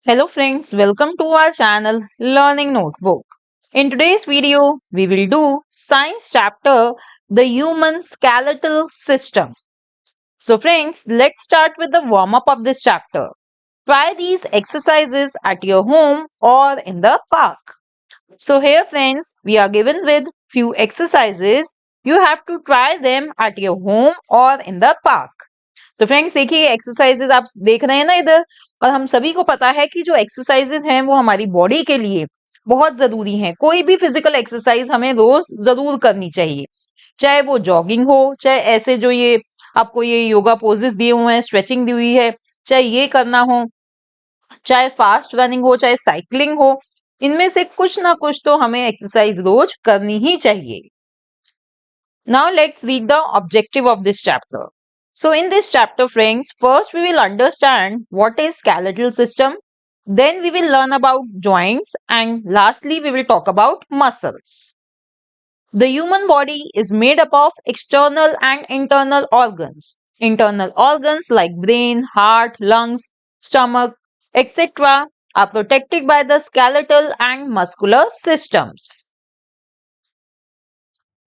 Hello friends, welcome to our channel Learning Notebook. In today's video, we will do science chapter The Human Skeletal System. So friends, let's start with the warm up of this chapter. Try these exercises at your home or in the park. So here friends, we are given with few exercises. You have to try them at your home or in the park. तो friends देखिए exercises आप देख रहे हैं ना इधर। और हम सभी को पता है कि जो एक्सरसाइजेज हैं वो हमारी बॉडी के लिए बहुत जरूरी हैं। कोई भी फिजिकल एक्सरसाइज हमें रोज जरूर करनी चाहिए, चाहे वो जॉगिंग हो, चाहे ऐसे जो ये आपको ये योगा पोजेस दिए हुए हैं, स्ट्रेचिंग दी हुई है, चाहे ये करना हो, चाहे फास्ट रनिंग हो, चाहे साइकिलिंग हो। इनमें से कुछ ना कुछ तो हमें एक्सरसाइज रोज करनी ही चाहिए। Now let's read the objective of this chapter. So in this chapter friends, first we will understand what is skeletal system, then we will learn about joints, and lastly we will talk about muscles. The human body is made up of external and internal organs. Internal organs like brain, heart, lungs, stomach, etc. are protected by the skeletal and muscular systems.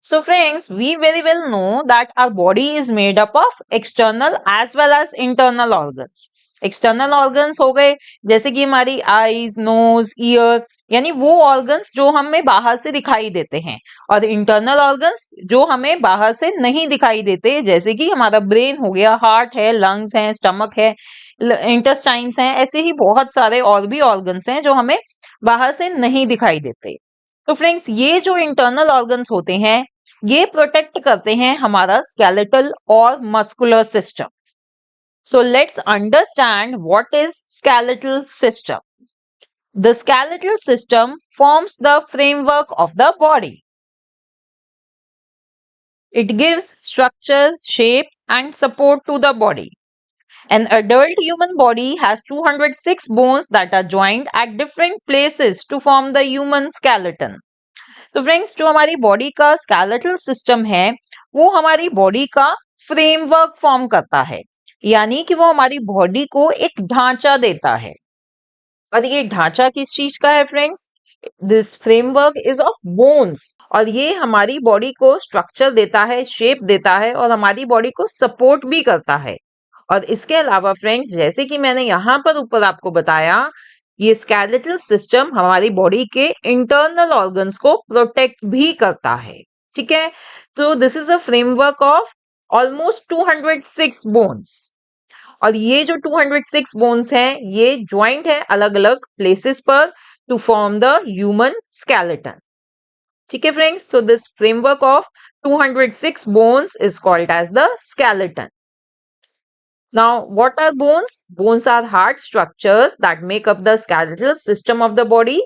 So friends, we very well know that our body is made up of external as well as internal organs. External organs हो गए जैसे कि हमारी eyes, knows, year, यानी वो organs जो हमें बाहर से दिखाई देते हैं, और इंटरनल ऑर्गन्स जो हमें बाहर से नहीं दिखाई देते, जैसे कि हमारा ब्रेन हो गया, हार्ट है, लंग्स हैं, स्टमक है, इंटेस्टाइन्स हैं। ऐसे ही बहुत सारे और भी ऑर्गन्स हैं जो हमें बाहर से नहीं दिखाई देते। तो फ्रेंड्स, ये जो इंटरनल ऑर्गन्स होते हैं ये प्रोटेक्ट करते हैं हमारा स्केलेटल और muscular system. So let's understand what is skeletal system. The skeletal system forms the framework of the body. It gives structure, shape and support to the body. An adult human body has 206 bones that are joined at different places to form the human skeleton. तो friends, जो हमारी body का skeletal system है वो हमारी body का framework form करता है, यानी कि वो हमारी बॉडी को एक ढांचा देता है। और ये ढांचा किस चीज का है friends? This framework is of bones, और ये हमारी बॉडी को स्ट्रक्चर देता है, शेप देता है, और हमारी बॉडी को सपोर्ट भी करता है। और इसके अलावा फ्रेंड्स, जैसे कि मैंने यहाँ पर ऊपर आपको बताया, ये स्केलेटल सिस्टम हमारी बॉडी के इंटरनल ऑर्गन्स को प्रोटेक्ट भी करता है। ठीक है, तो this is a framework of almost 206 bones. और ये जो 206 बोन्स हैं ये ज्वाइंट है अलग अलग प्लेसेस पर to form the human skeleton. ठीक है friends, so this framework of 206 bones is called as the skeleton. Now, what are bones? Bones are hard structures that make up the skeletal system of the body.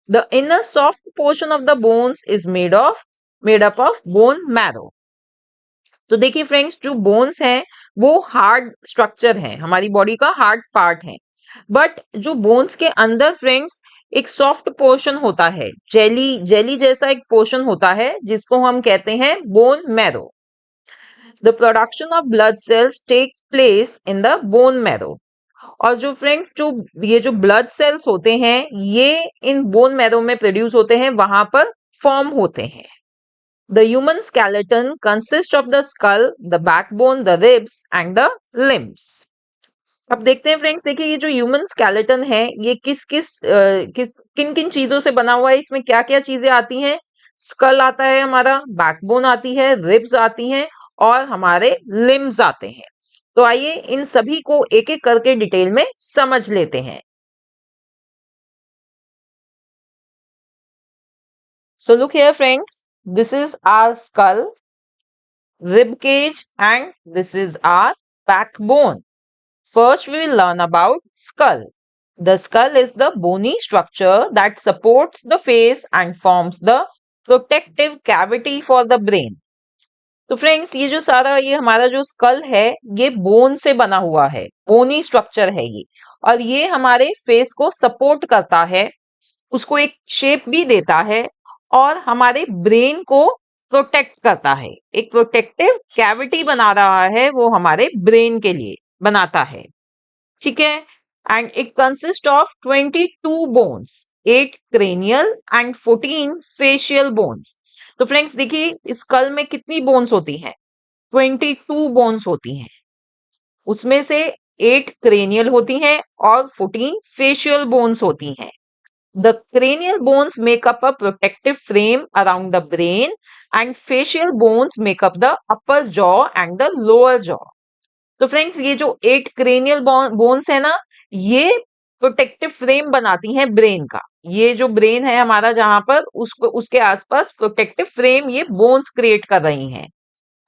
The inner soft portion of the bones is made up of bone marrow. तो देखिए friends, जो bones हैं वो hard structure है, हमारी body का hard part है। But जो बोन्स के अंदर फ्रेंड्स एक सॉफ्ट पोर्शन होता है, जेली जैसा एक पोर्शन होता है जिसको हम कहते हैं bone marrow. The production of blood cells takes place in the bone marrow. और जो फ्रेंड्स ये जो ब्लड सेल्स होते हैं ये इन बोन मैरो में प्रोड्यूस होते हैं, वहां पर फॉर्म होते हैं। The human skeleton consists of the skull, the backbone, the ribs and the limbs. अब देखते हैं फ्रेंड्स, देखिए ये जो ह्यूमन स्केलेटन है ये किन किन चीजों से बना हुआ है, इसमें क्या क्या चीजें आती हैं। स्कल आता है हमारा, बैकबोन आती है, रिब्स आती हैं और हमारे लिम्स आते हैं। तो आइए इन सभी को एक एक करके डिटेल में समझ लेते हैं। So look here friends, this is our skull, rib cage and this is our backbone. First we will learn about skull. The skull is the bony structure that supports the face and forms the protective cavity for the brain. तो friends, ये जो सारा ये हमारा जो school है ये bone से बना हुआ है, बोनी स्ट्रक्चर है ये, और ये हमारे फेस को सपोर्ट करता है, उसको एक शेप भी देता है और हमारे ब्रेन को प्रोटेक्ट करता है। एक प्रोटेक्टिव कैविटी बना रहा है वो हमारे ब्रेन के लिए बनाता है। ठीक है, and it consists of 22 bones, 8 cranial and 14 facial bones. तो फ्रेंड्स देखिए स्कल में कितनी बोन्स होती हैं? 22 बोन्स होती हैं, उसमें से 8 क्रेनियल होती हैं और 14 फेशियल बोन्स होती हैं. The cranial bones make up a protective frame around the brain, and facial bones make up the upper jaw and the lower jaw. तो फ्रेंड्स ये जो 8 क्रेनियल बोन्स है ना, ये प्रोटेक्टिव फ्रेम बनाती हैं ब्रेन का. ये जो ब्रेन है हमारा जहां पर उसको उसके आसपास प्रोटेक्टिव फ्रेम ये बोन्स क्रिएट कर रही हैं.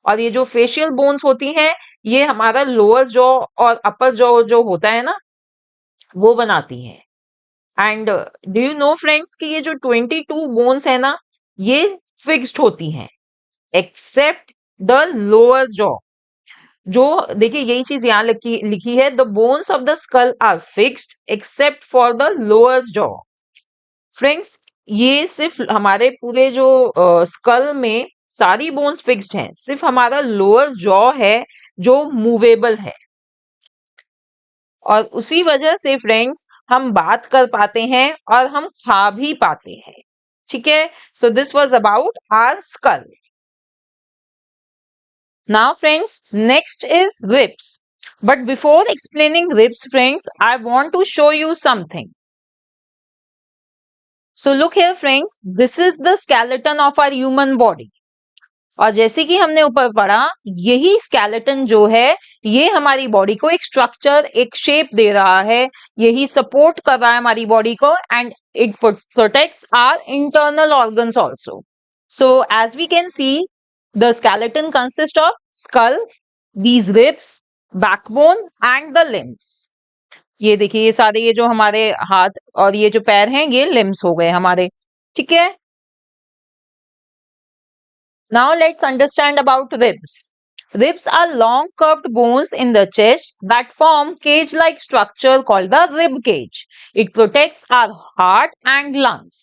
और ये जो फेशियल बोन्स होती हैं ये हमारा लोअर जॉ और अपर जॉ जो होता है ना वो बनाती हैं. And do you know friends कि ये जो 22 बोन्स है ना ये फिक्स्ड होती हैं एक्सेप्ट द लोअर जॉ. जो देखिए यही चीज यहाँ लिखी लिखी है, the bones of the skull are fixed except for the lower jaw. Friends ये सिर्फ हमारे पूरे जो स्कल में सारी बोन्स फिक्स्ड हैं, सिर्फ हमारा लोअर जॉ है जो मूवेबल है. और उसी वजह से फ्रेंड्स हम बात कर पाते हैं और हम खा भी पाते हैं. ठीक है, so this was about our skull. Now friends next is ribs. But before explaining ribs friends I want to show you something. So look here friends, this is the skeleton of our human body. और जैसे कि हमने ऊपर पढ़ा, यही skeleton जो है ये हमारी बॉडी को एक स्ट्रक्चर, एक शेप दे रहा है, यही सपोर्ट कर रहा है हमारी बॉडी को, and it protects our internal organs also. So as we can see the skeleton consist of skull, these ribs, backbone and the limbs. ये देखिए ये सारे ये जो हमारे हाथ और ये जो पैर हैं ये लिम्स हो गए हमारे. ठीक है, now let's understand about ribs. Ribs are long curved bones in the chest that form cage-like structure called the rib cage. It protects our heart and lungs.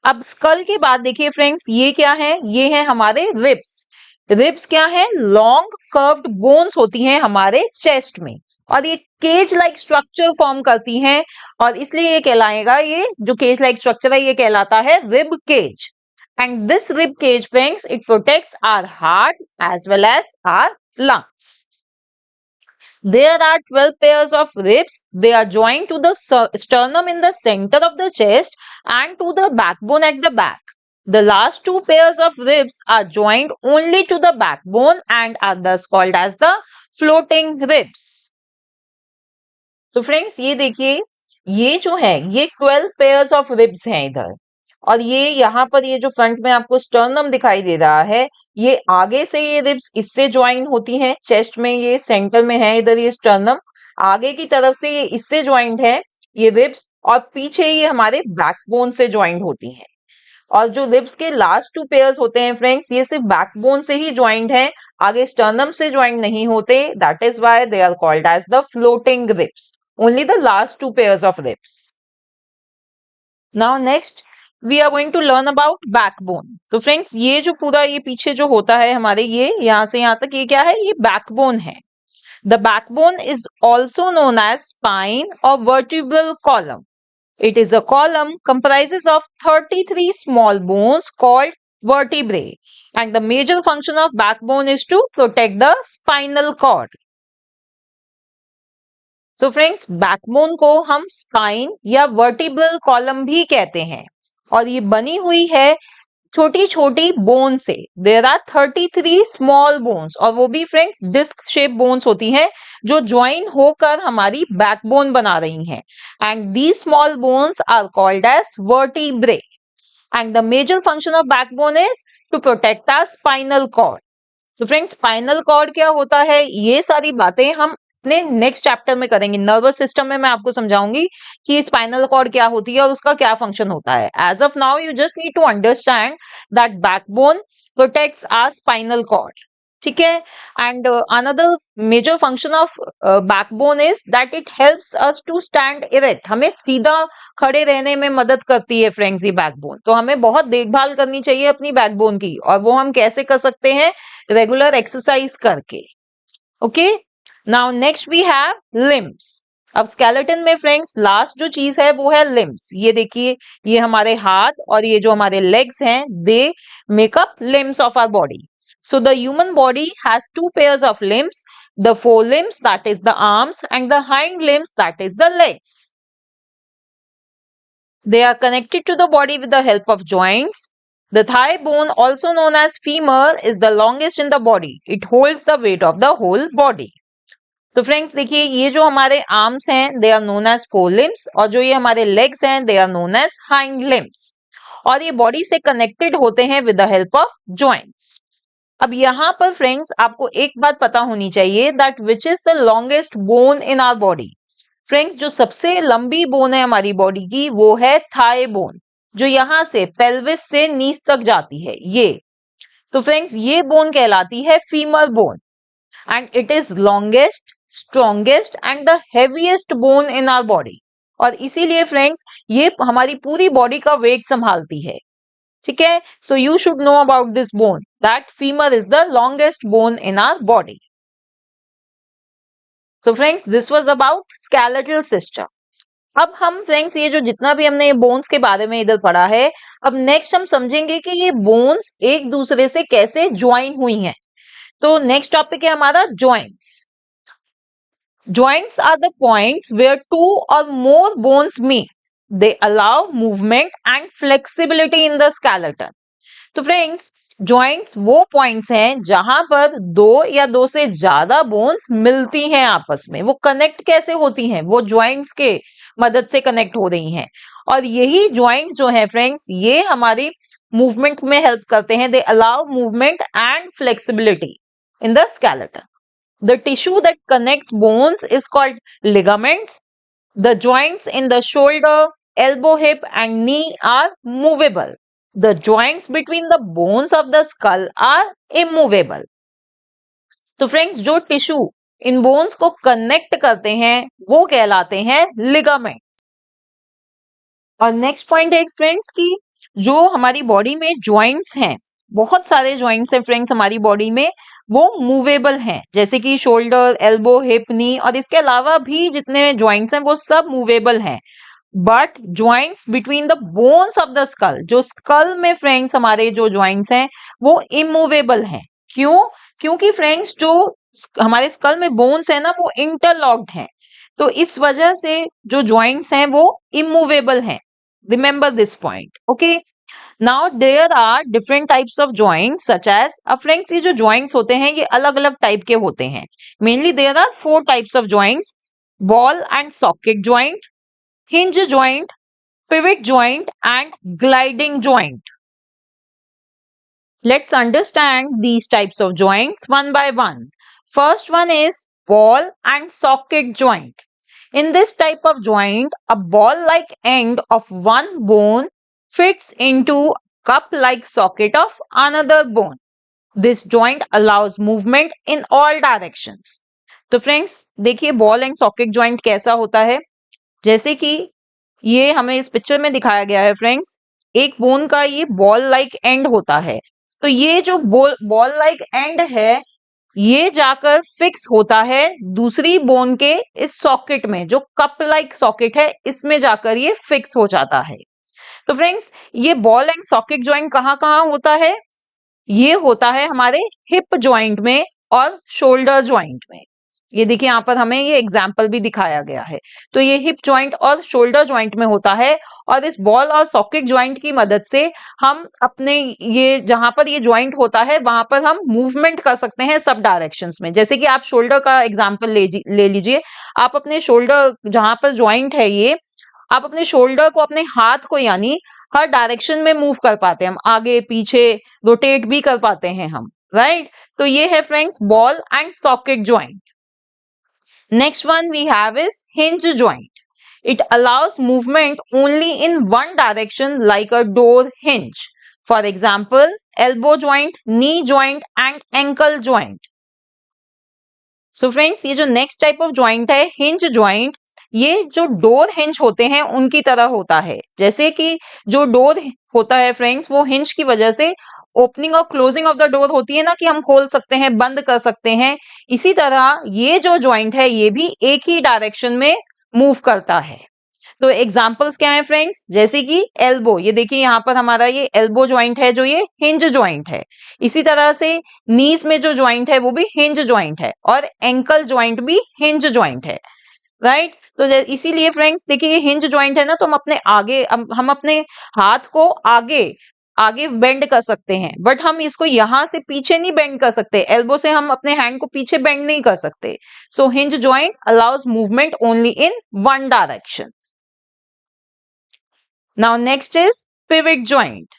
अब स्कल के बाद देखिए फ्रेंड्स ये क्या है? ये है हमारे रिब्स. रिब्स क्या है? लॉन्ग कर्व्ड बोन्स होती हैं हमारे चेस्ट में और ये केज लाइक स्ट्रक्चर फॉर्म करती हैं और इसलिए ये कहलाएगा, ये जो केज लाइक स्ट्रक्चर है ये कहलाता है rib cage. And this rib cage, friends, it protects our heart as well as our lungs. There are 12 pairs of ribs. They are joined to the sternum in the center of the chest and to the backbone at the back. The last two pairs of ribs are joined only to the backbone and are thus called as the floating ribs. तो friends ये देखिए ये जो है ये 12 pairs of ribs हैं इधर, और ये यहाँ पर ये जो फ्रंट में आपको स्टर्नम दिखाई दे रहा है ये आगे से ये रिब्स इससे ज्वाइन होती हैं. चेस्ट में ये सेंटर में है इधर ये स्टर्नम, आगे की तरफ से ये इससे ज्वाइंट है ये रिब्स, और पीछे ये हमारे बैकबोन से ज्वाइंट होती हैं. और जो रिब्स के लास्ट 2 पेयर्स होते हैं फ्रेंड्स ये सिर्फ बैकबोन से ही ज्वाइंट हैं, आगे स्टर्नम से ज्वाइंट नहीं होते. That is why they are called as the floating ribs. Only the last 2 pairs of ribs. Now next we are going to learn about backbone. तो फ्रेंड्स ये जो पूरा ये पीछे जो होता है हमारे ये यहाँ से यहाँ तक ये क्या है? ये बैकबोन है. The backbone is also known as spine और vertebral column. It is a column comprises of 33 small bones called vertebrae, and the major function of backbone is to protect the spinal cord. So friends, backbone को हम spine या vertebral column भी कहते हैं और ये बनी हुई है छोटी छोटी बोन से. देयर आर 33 स्मॉल बोन्स और वो भी फ्रेंड्स डिस्क शेप बोन्स होती हैं जो ज्वाइन होकर हमारी बैकबोन बना रही हैं. And these small bones are called as vertebrae. And the major function of backbone is to protect our spinal cord. तो फ्रेंड्स स्पाइनल कॉर्ड क्या होता है ये सारी बातें हम अपने नेक्स्ट चैप्टर में करेंगे. नर्वस सिस्टम में मैं आपको समझाऊंगी कि स्पाइनल कॉर्ड क्या होती है और उसका क्या फंक्शन होता है. As of now you just need to understand that backbone protects our spinal cord. ठीक है, and another major function of backbone is that it helps us to stand erect. हमें सीधा खड़े रहने में मदद करती है फ्रेंड्स ये बैकबोन. तो हमें बहुत देखभाल करनी चाहिए अपनी बैकबोन की, और वो हम कैसे कर सकते हैं? रेगुलर एक्सरसाइज करके. Okay, now next we have limbs. अब स्केलेटन में फ्रेंड्स लास्ट जो चीज है वो है लिम्स। ये देखिए, ये हमारे हाथ और ये जो हमारे लेग्स हैं, they make up limbs of our body. So the human body has two pairs of limbs, the fore limbs that is the arms and the hind limbs that is the legs. They are connected to the body with the help of joints. The thigh bone, also known as femur, is the longest in the body. It holds the weight of the whole body. तो friends देखिए, ये जो हमारे arms हैं they are known as fore limbs, और जो ये हमारे लेग्स हैं they are known as hind limbs, और ये बॉडी से कनेक्टेड होते हैं with the help of joints. अब यहाँ पर फ्रेंड्स आपको एक बात पता होनी चाहिए, that which is the longest bone in our body. Friends जो सबसे लंबी बोन है हमारी बॉडी की वो है थाई बोन, जो यहाँ से पेल्विस से नीस तक जाती है ये। तो फ्रेंड्स ये बोन कहलाती है femur bone, and it is longest, strongest and the heaviest bone in our body, और इसीलिए फ्रेंड्स ये हमारी पूरी बॉडी का वेट संभालती है। ठीक है, so you should know about this bone, that femur is the longest bone in our body. So friends this was about skeletal system. अब हम फ्रेंड्स ये जो जितना भी हमने ये बोन्स के बारे में इधर पढ़ा है, अब नेक्स्ट हम समझेंगे कि ये बोन्स एक दूसरे से कैसे ज्वाइन हुई हैं। तो नेक्स्ट टॉपिक है हमारा joints. Joints are the points where two or more bones meet. They allow movement and flexibility in the skeleton. तो फ्रेंड्स जॉइंट्स वो पॉइंट्स हैं जहां पर दो या दो से ज्यादा बोन्स मिलती हैं आपस में। वो कनेक्ट कैसे होती हैं, वो जॉइंट्स के मदद से कनेक्ट हो रही हैं, और यही जॉइंट्स जो है फ्रेंड्स ये हमारी मूवमेंट में हेल्प करते हैं। They allow movement and flexibility in the skeleton. The tissue that connects bones is called ligaments. The joints in the shoulder, elbow, hip and knee are movable. The joints between the bones of the skull are immovable. तो friends जो tissue in bones को connect करते हैं वो कहलाते हैं ligament. और next point है फ्रेंड्स की जो हमारी बॉडी में जॉइंट्स हैं, बहुत सारे जॉइंट्स हैं फ्रेंड्स हमारी बॉडी में, वो मूवेबल हैं, जैसे कि शोल्डर, एल्बो, हिप, नी, और इसके अलावा भी जितने जॉइंट्स हैं वो सब मूवेबल हैं। But joints between the bones of the school, जो स्कल में फ्रेंड्स हमारे जो जॉइंट्स हैं वो इमूवेबल हैं। क्यों? क्योंकि फ्रेंड्स जो हमारे स्कल में बोन्स है ना वो इंटरलॉक्ड हैं, तो इस वजह से जो जॉइंट्स हैं वो इमूवेबल हैं। Remember this point, okay. Now there are different types of joints such as, अब फ्रेंड्स ये जो joints होते हैं ये अलग अलग टाइप के होते हैं। Mainly there are four types of joints: ball and socket joint, hinge joint, pivot joint and gliding joint. Let's understand these types of joints one by one. First one is ball and socket joint. In this type of joint, a ball-like end of one bone fits into cup-like socket of another bone. This joint allows movement in all directions. तो friends देखिए ball and socket joint कैसा होता है, जैसे कि ये हमें इस पिक्चर में दिखाया गया है फ्रेंड्स, एक बोन का ये बॉल लाइक एंड होता है। तो ये जो बॉल लाइक एंड है ये जाकर फिक्स होता है दूसरी बोन के इस सॉकेट में, जो कप लाइक सॉकेट है इसमें जाकर ये फिक्स हो जाता है। तो फ्रेंड्स ये बॉल एंड सॉकेट जॉइंट कहाँ कहाँ होता है, ये होता है हमारे हिप जॉइंट में और शोल्डर जॉइंट में। ये देखिए यहाँ पर हमें ये एग्जाम्पल भी दिखाया गया है। तो ये हिप जॉइंट और शोल्डर जॉइंट में होता है, और इस बॉल और सॉकेट जॉइंट की मदद से हम अपने ये जहां पर ये जॉइंट होता है वहां पर हम मूवमेंट कर सकते हैं सब डायरेक्शंस में। जैसे कि आप शोल्डर का एग्जाम्पल ले लीजिए, आप अपने शोल्डर जहां पर जॉइंट है ये, आप अपने शोल्डर को, अपने हाथ को यानी हर डायरेक्शन में मूव कर पाते हैं, हम आगे पीछे रोटेट भी कर पाते हैं हम, राइट। तो ये है friends ball and socket joint. Next one we have is hinge joint. It allows movement only in one direction like a door hinge. For example, elbow joint, knee joint and ankle joint. So friends, ये जो next type of joint है hinge joint, ये जो door hinge होते हैं उनकी तरह होता है। जैसे कि जो डोर होता है फ्रेंड्स वो हिंज की वजह से ओपनिंग और क्लोजिंग ऑफ द डोर होती है ना, कि हम खोल सकते हैं, बंद कर सकते हैं। इसी तरह ये जो जॉइंट है ये भी एक ही डायरेक्शन में मूव करता है। तो एग्जाम्पल्स क्या है फ्रेंड्स, जैसे कि एल्बो, ये देखिए यहाँ पर हमारा ये एल्बो ज्वाइंट है जो ये हिंज ज्वाइंट है। इसी तरह से नीज में जो ज्वाइंट है वो भी हिंज ज्वाइंट है, और एंकल ज्वाइंट भी हिंज ज्वाइंट है, राइट। तो इसीलिए फ्रेंड्स देखिए ये हिंज ज्वाइंट है ना, तो हम अपने आगे हम अपने हाथ को आगे आगे बेंड कर सकते हैं, बट हम इसको यहां से पीछे नहीं बेंड कर सकते। एल्बो से हम अपने हैंड को पीछे बेंड नहीं कर सकते। So hinge joint allows movement only in one direction. Now next is pivot joint.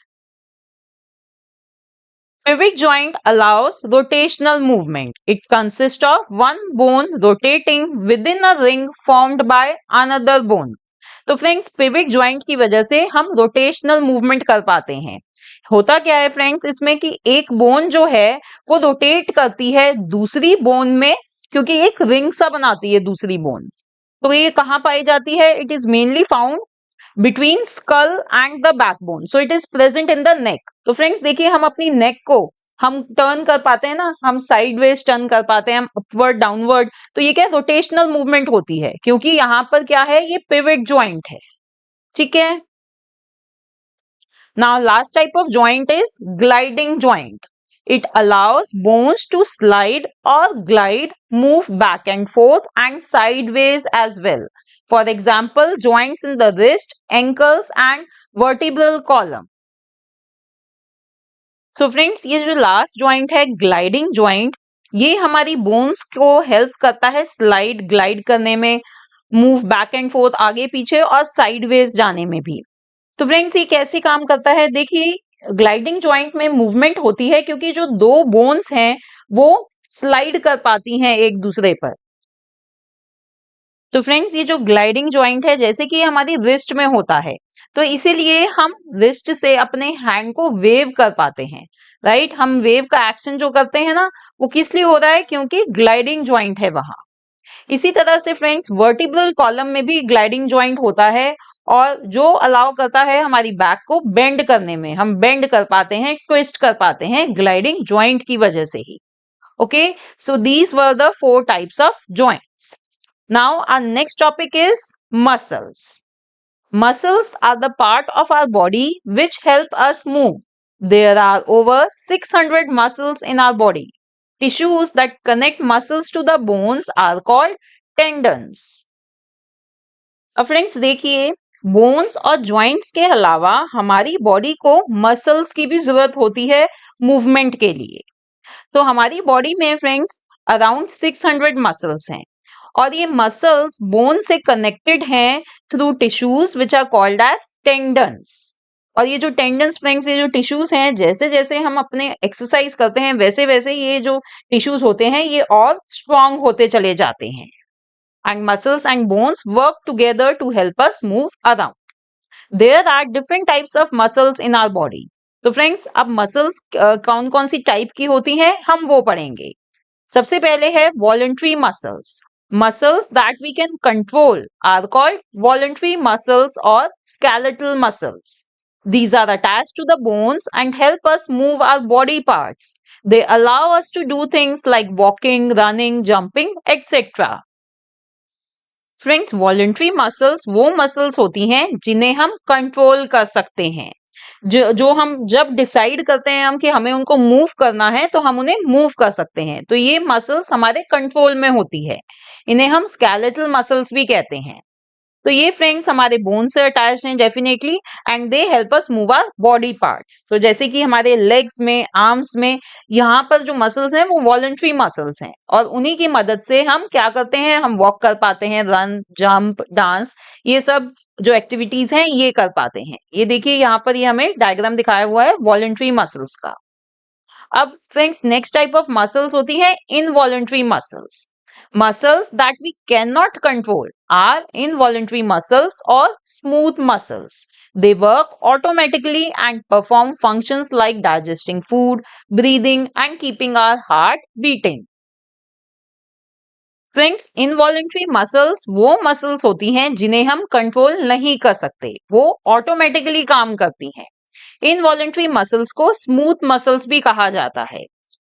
Pivot joint allows rotational movement. It consists of one bone rotating within a ring formed by another bone. तो friends pivot joint की वजह से हम rotational movement कर पाते हैं। होता क्या है फ्रेंड्स इसमें कि एक बोन जो है वो रोटेट करती है दूसरी बोन में, क्योंकि एक रिंग सा बनाती है दूसरी बोन। तो ये कहाँ पाई जाती है? It is mainly found between skull and the backbone, so it is present in the neck. तो फ्रेंड्स देखिए हम अपनी नेक को हम टर्न कर पाते हैं ना, हम साइडवेज टर्न कर पाते हैं, हम अपवर्ड डाउनवर्ड। तो ये क्या रोटेशनल मूवमेंट होती है, क्योंकि यहाँ पर क्या है, ये पिवट ज्वाइंट है, ठीक है। Now last type of joint is gliding joint. It allows bones to slide or glide, move back and forth and sideways as well. For example, joints in the wrist, ankles and vertebral column. So friends, ये जो last joint है gliding joint, ये हमारी bones को help करता है slide glide करने में, मूव बैक एंड फोर्थ आगे पीछे और साइडवेज जाने में भी। तो फ्रेंड्स ये कैसे काम करता है? देखिए ग्लाइडिंग ज्वाइंट में मूवमेंट होती है क्योंकि जो दो बोन्स हैं वो स्लाइड कर पाती हैं एक दूसरे पर। तो फ्रेंड्स ये जो ग्लाइडिंग ज्वाइंट है जैसे कि हमारी रिस्ट में होता है, तो इसीलिए हम रिस्ट से अपने हैंड को वेव कर पाते हैं, राइट। हम वेव का एक्शन जो करते हैं ना वो किस लिए हो रहा है? क्योंकि ग्लाइडिंग ज्वाइंट है वहां। इसी तरह से फ्रेंड्स वर्टिब्रल कॉलम में भी ग्लाइडिंग ज्वाइंट होता है, और जो अलाउ करता है हमारी बैक को बेंड करने में, हम बेंड कर पाते हैं, ट्विस्ट कर पाते हैं ग्लाइडिंग ज्वाइंट की वजह से ही। Okay, so these were the 4 types of joints. Now our next topic is muscles. Muscles are the part of our body which help us move. There are over 600 muscles in our body. Tissues that connect muscles to the bones are called tendons. अब friends देखिए bones और joints के अलावा हमारी body को muscles की भी जरूरत होती है मूवमेंट के लिए। तो हमारी बॉडी में फ्रेंड्स अराउंड 600 मसल्स हैं, और ये मसल्स बोन से कनेक्टेड हैं through tissues which are called as tendons. और ये जो टेंडन्स फ्रेंड्स, ये जो टिश्यूज हैं, जैसे जैसे हम अपने एक्सरसाइज करते हैं वैसे वैसे ये जो टिश्यूज होते हैं ये और स्ट्रॉन्ग होते चले जाते हैं, and muscles and bones work together to help us move around. There are different types of muscles in our body. तो फ्रेंड्स अब मसल्स कौन कौन सी टाइप की होती हैं हम वो पढ़ेंगे। सबसे पहले है voluntary muscles. Muscles that we can control are called voluntary muscles or skeletal muscles. These are attached to the bones and help us move our body parts. They allow us to do things like walking, running, jumping, etc. Friends voluntary muscles वो muscles होती हैं जिन्हें हम control कर सकते हैं, जो हम जब डिसाइड करते हैं हम कि हमें उनको मूव करना है तो हम उन्हें मूव कर सकते हैं। तो ये मसल्स हमारे कंट्रोल में होती है, इन्हें हम स्केलेटल मसल्स भी कहते हैं। तो ये फ्रेंड्स हमारे बोन से अटैच्ड हैं definitely, and they help us move our body parts. तो जैसे कि हमारे लेग्स में, आर्म्स में, यहाँ पर जो मसल्स हैं वो वॉलंटरी मसल्स हैं, और उन्हीं की मदद से हम क्या करते हैं, हम वॉक कर पाते हैं, रन, जंप, डांस, ये सब जो एक्टिविटीज हैं ये कर पाते हैं। ये देखिए यहाँ पर ये हमें डायग्राम दिखाया हुआ है वॉलंटरी मसल्स का। अब friends next type of muscles होती है involuntary muscles. Muscles that we cannot control are involuntary muscles or smooth muscles. They work automatically and perform functions like digesting food, breathing, and keeping our heart beating. Friends, involuntary muscles वो muscles होती हैं जिन्हें हम control नहीं कर सकते, वो automatically काम करती हैं। इनवॉलंटरी मसल्स को स्मूथ मसल्स भी कहा जाता है।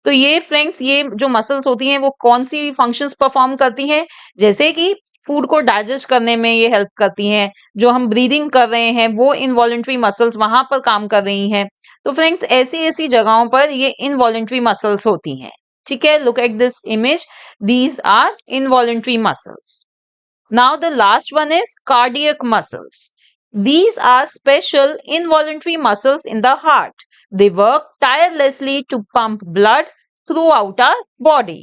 तो ये फ्रेंड्स ये जो मसल्स होती हैं वो कौन सी फंक्शंस परफॉर्म करती हैं? जैसे कि फूड को डाइजेस्ट करने में ये हेल्प करती हैं। जो हम ब्रीदिंग कर रहे हैं वो इनवॉलेंट्री मसल्स वहां पर काम कर रही हैं। तो फ्रेंड्स ऐसी ऐसी जगहों पर ये इनवॉलेंट्री मसल्स होती हैं। ठीक है, look at this image, these are involuntary muscles. Now the last one is cardiac muscles. These are special involuntary muscles in the heart. They work tirelessly to pump blood throughout our body.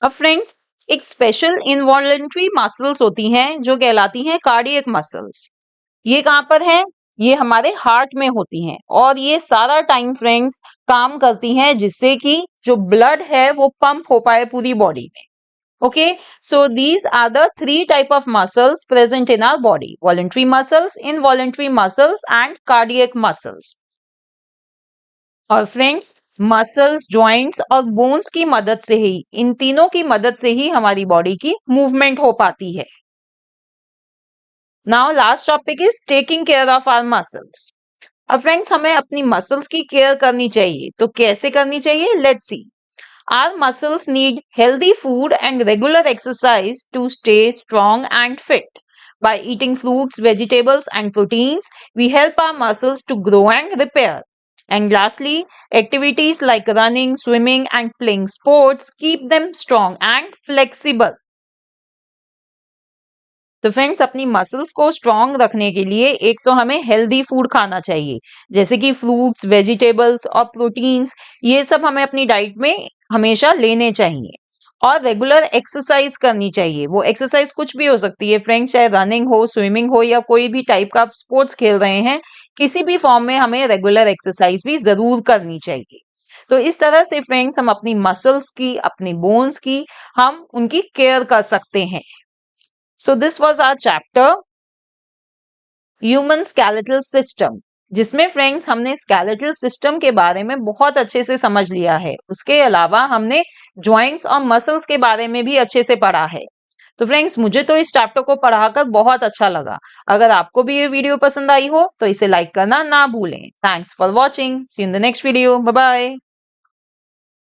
अब friends एक special involuntary muscles होती हैं जो कहलाती हैं cardiac muscles. ये कहाँ पर है? ये हमारे हार्ट में होती हैं और ये सारा टाइम फ्रेंड्स काम करती हैं जिससे कि जो ब्लड है वो पंप हो पाए पूरी बॉडी में। Okay, so these are the three type of muscles present in our body: voluntary muscles, involuntary muscles, and cardiac muscles. और फ्रेंड्स मसल्स, जॉइंट्स और बोन्स की मदद से ही, इन तीनों की मदद से ही हमारी बॉडी की मूवमेंट हो पाती है। Now last topic is taking care of our muscles. अब फ्रेंड्स हमें अपनी मसल्स की केयर करनी चाहिए, तो कैसे करनी चाहिए? Let's see. Our muscles need healthy food and regular exercise to stay strong and fit. By eating fruits, vegetables, and proteins, we help our muscles to grow and repair. And lastly, activities like running, swimming, and playing sports keep them strong and flexible. तो friends अपनी muscles को strong रखने के लिए एक तो हमें healthy food खाना चाहिए, जैसे कि फ्रूट्स, वेजिटेबल्स और प्रोटीन्स, ये सब हमें अपनी डाइट में हमेशा लेने चाहिए। और रेगुलर एक्सरसाइज करनी चाहिए। वो एक्सरसाइज कुछ भी हो सकती है फ्रेंड्स, चाहे रनिंग हो, स्विमिंग हो या कोई भी टाइप का आप स्पोर्ट्स खेल रहे हैं, किसी भी फॉर्म में हमें रेगुलर एक्सरसाइज भी जरूर करनी चाहिए। तो इस तरह से फ्रेंड्स हम अपनी मसल्स की, अपनी बोन्स की, हम उनकी केयर कर सकते हैं। So this was our chapter Human Skeletal System, जिसमें फ्रेंड्स हमने स्केलेटल सिस्टम के बारे में बहुत अच्छे से समझ लिया है। उसके अलावा हमने जॉइंट्स और मसल्स के बारे में भी अच्छे से पढ़ा है। तो फ्रेंड्स मुझे तो इस चैप्टर को पढ़ाकर बहुत अच्छा लगा। अगर आपको भी ये वीडियो पसंद आई हो तो इसे लाइक करना ना भूलें। Thanks for watching, see you in the next video, bye bye.